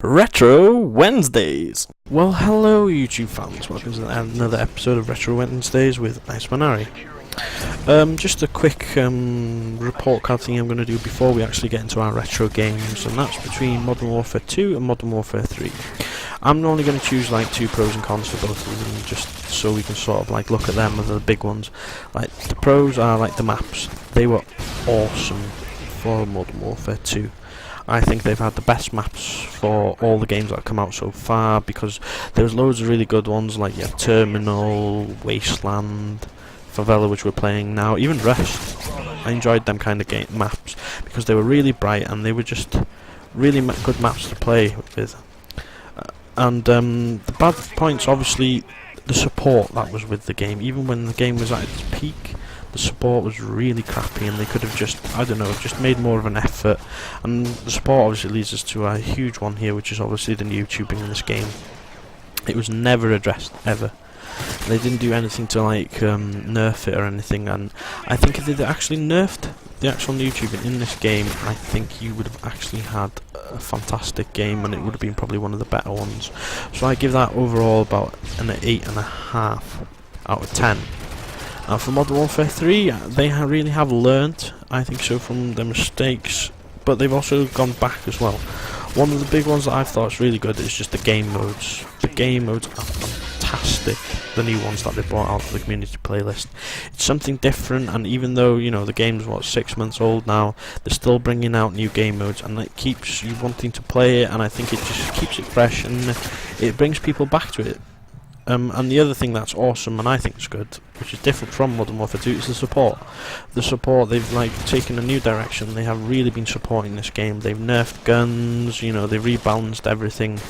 Retro Wednesdays! Well, hello YouTube fans, welcome to another episode of Retro Wednesdays with Iceman Ari. Just a quick report card thing I'm going to do before we actually get into our retro games, and that's between Modern Warfare 2 and Modern Warfare 3. I'm only going to choose like two pros and cons for both of them, just so we can sort of like look at them as the big ones. Like, the pros are like the maps. They were awesome for Modern Warfare 2. I think they've had the best maps for all the games that have come out so far, because there's loads of really good ones like Terminal, Wasteland, Favela, which we're playing now, even Rust. I enjoyed them kind of maps because they were really bright and they were just really good maps to play with. The bad points, obviously, the support that was with the game. Even when the game was at its peak, the support was really crappy, and they could have just, I don't know, just made more of an effort. And the support obviously leads us to a huge one here, which is obviously the YouTubing in this game. It was never addressed, ever. They didn't do anything to like nerf it or anything, and I think if they actually nerfed the actual YouTubing in this game, I think you would have actually had a fantastic game, and it would have been probably one of the better ones. So I give that overall about an 8.5 out of 10. For Modern Warfare 3, they really have learnt, I think so, from their mistakes, but they've also gone back as well. One of the big ones that I've thought is really good is just the game modes. The game modes are fantastic, the new ones that they brought out for the community playlist. It's something different, and even though, you know, the game's, 6 months old now, they're still bringing out new game modes, and it keeps you wanting to play it, and I think it just keeps it fresh, and it brings people back to it. And the other thing that's awesome, and I think is good, which is different from Modern Warfare 2, is the support. The support, they've like taken a new direction. They have really been supporting this game. They've nerfed guns, you know, they've rebalanced everything.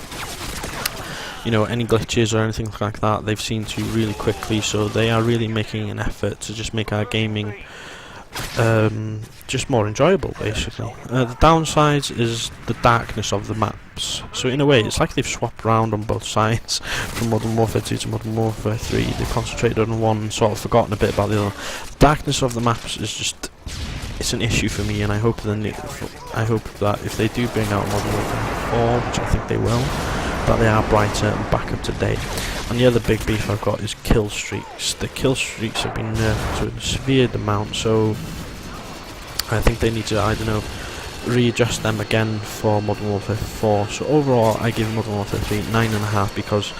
You know, any glitches or anything like that, they've seen to really quickly, so they are really making an effort to just make our gaming just more enjoyable, basically. The downsides is the darkness of the maps. So in a way, it's like they've swapped around on both sides from Modern Warfare 2 to Modern Warfare 3. They've concentrated on one and sort of forgotten a bit about the other. The darkness of the maps is just, it's an issue for me, and I hope that if they do bring out Modern Warfare 4, which I think they will, that they are brighter and back up to date. And the other big beef I've got is kill streaks. The kill streaks have been nerfed to a severe amount, so I think they need to, I don't know, readjust them again for Modern Warfare 4. So overall, I give Modern Warfare 3 9.5, because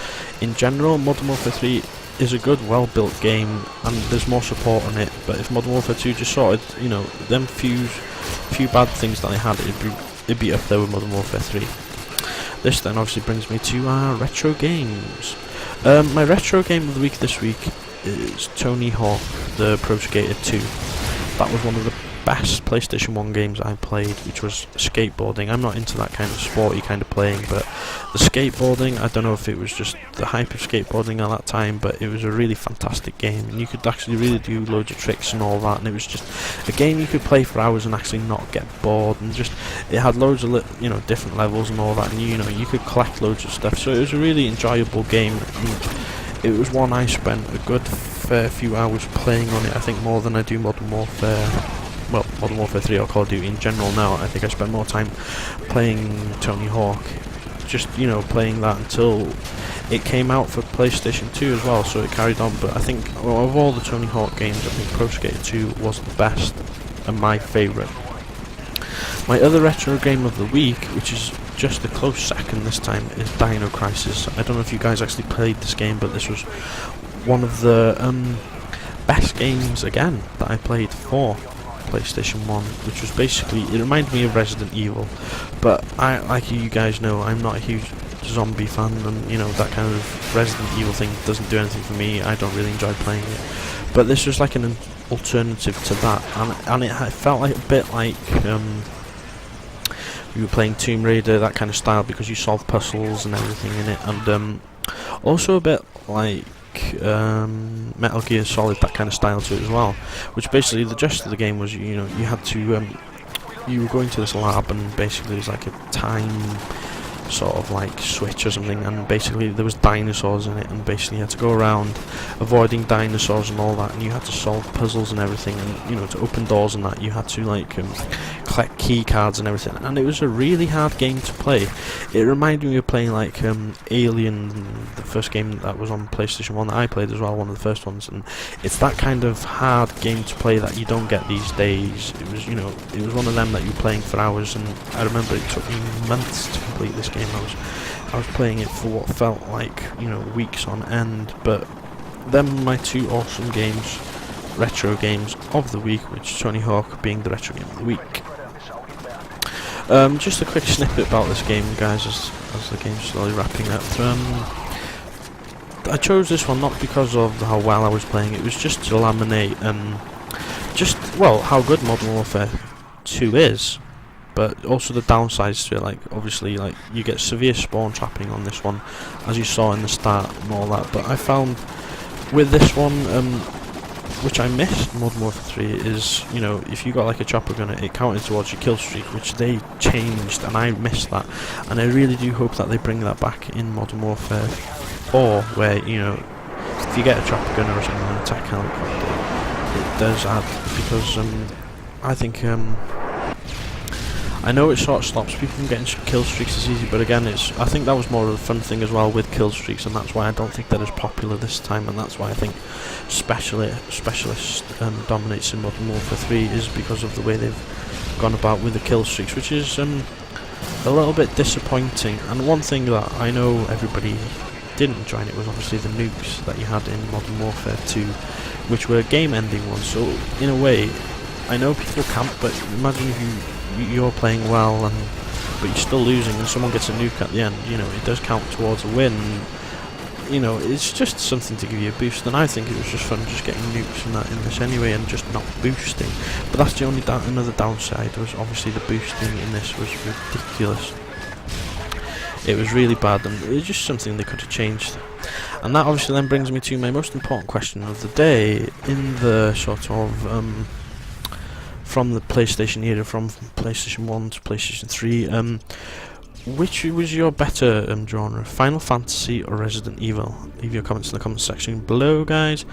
in general, Modern Warfare 3 is a good, well-built game, and there's more support on it. But if Modern Warfare 2 just sorted, you know, them few bad things that they had, it'd be up there with Modern Warfare 3. This then obviously brings me to our retro games. My retro game of the week this week is Tony Hawk, the Pro Skater 2. That was one of the best PlayStation 1 games I played, which was skateboarding. I'm not into that kind of sporty kind of playing, but the skateboarding, I don't know if it was just the hype of skateboarding at that time, but it was a really fantastic game, and you could actually really do loads of tricks and all that, and it was just a game you could play for hours and actually not get bored, and just, it had loads of different levels and all that, and you could collect loads of stuff, so it was a really enjoyable game, and it was one I spent a good fair few hours playing on it. I think more than I do Modern Warfare 3 or Call of Duty in general now. I think I spend more time playing Tony Hawk, just, you know, playing that until it came out for PlayStation 2 as well, so it carried on. But I think, well, of all the Tony Hawk games, I think Pro Skater 2 was the best and my favourite. My other retro game of the week, which is just a close second this time, is Dino Crisis. I don't know if you guys actually played this game, but this was one of the best games, again, that I played for PlayStation 1, which was basically, it reminded me of Resident Evil, but I, like you guys know, I'm not a huge zombie fan, and, you know, that kind of Resident Evil thing doesn't do anything for me. I don't really enjoy playing it, but this was like an alternative to that, and it felt like a bit like you were playing Tomb Raider, that kind of style, because you solve puzzles and everything in it, and also a bit like Metal Gear Solid, that kind of style to it as well, which basically the gist of the game was, you know, you had to you were going to this lab, and basically it was like a time sort of like switch or something, and basically there was dinosaurs in it, and basically you had to go around avoiding dinosaurs and all that, and you had to solve puzzles and everything, and you know, to open doors and that you had to like collect key cards and everything, and it was a really hard game to play. It reminded me of playing like Alien, the first game that was on PlayStation 1 that I played as well, one of the first ones, and it's that kind of hard game to play that you don't get these days. It was, you know, it was one of them that you're playing for hours, and I remember it took me months to complete this game. I was playing it for what felt like, you know, weeks on end. But them my two awesome games, retro games of the week, which Tony Hawk being the retro game of the week. Just a quick snippet about this game, guys, as the game's slowly wrapping up. I chose this one not because of how well I was playing. It was just to laminate well, how good Modern Warfare 2 is, but also the downsides to it. Like, obviously, like, you get severe spawn trapping on this one, as you saw in the start and all that. But I found with this one, which I missed Modern Warfare 3, is, you know, if you got like a chopper gunner, it counted towards your kill streak, which they changed, and I missed that. And I really do hope that they bring that back in Modern Warfare 4, where, you know, if you get a chopper gunner or something, an attack helicopter, it does add, because I think I know it sort of stops people from getting kill streaks as easy, but again, I think that was more of a fun thing as well with kill streaks, and that's why I don't think they're as popular this time, and that's why I think Specialist dominates in Modern Warfare 3, is because of the way they've gone about with the kill streaks, which is a little bit disappointing. And one thing that I know everybody didn't enjoy in it was obviously the nukes that you had in Modern Warfare 2, which were game-ending ones. So in a way, I know people camp, but imagine if you're playing well but you're still losing and someone gets a nuke at the end. You know, it does count towards a win. You know, it's just something to give you a boost, and I think it was just fun just getting nukes and that in this anyway, and just not boosting. But that's the only another downside, was obviously the boosting in this was ridiculous. It was really bad, and it was just something they could have changed. And that obviously then brings me to my most important question of the day, in the sort of from the PlayStation era, from PlayStation 1 to PlayStation 3, which was your better genre, Final Fantasy or Resident Evil? Leave your comments in the comment section below, guys.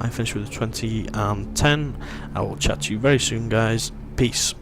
I finished with a 20 and 10. I will chat to you very soon, guys. Peace.